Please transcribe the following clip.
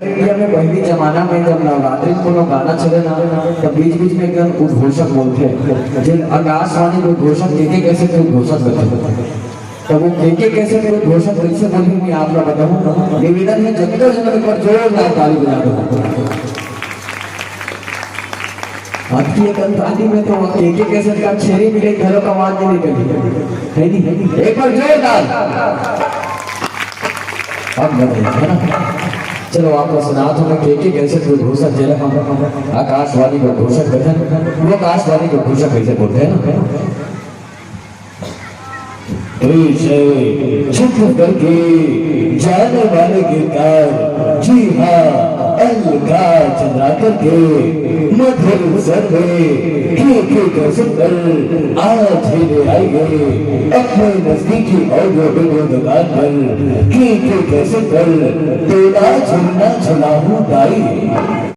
India में पहली जमाना में जब नवरात्रि को लोग गाना चले ना तब बीच बीच में एकदम उद्घोषक बोलते हैं जिन आकाशवाणी को उद्घोषक के कैसे थे उद्घोषक करते तब वो के कैसे थे उद्घोषक कैसे बोलेंगे मैं आप लोग बताऊं निवेदन में जगह जगह पर जोरदार ताली बजा दो आज की एक ताली में तो के कैसे का छेरी मिले घरों का आवाज नहीं निकली है नहीं एक बार जोरदार अब है ना चलो आपको सुना तो मैं के कैसे कोई घोषक जरा हम आकाशवाणी को घोषक गठन वो आकाशवाणी को घोषक कैसे बोलते हैं ना छत्तीसगढ़ के जाने वाले गीतकार जी हाँ अलका चंद्राकर के मधुर स्वर में के सुंदर आज ही ले आएंगे अपने नजदीकी ऑडियो वीडियो दुकान पर के सुंदर तेरा झुलना झुलाऊं गाई।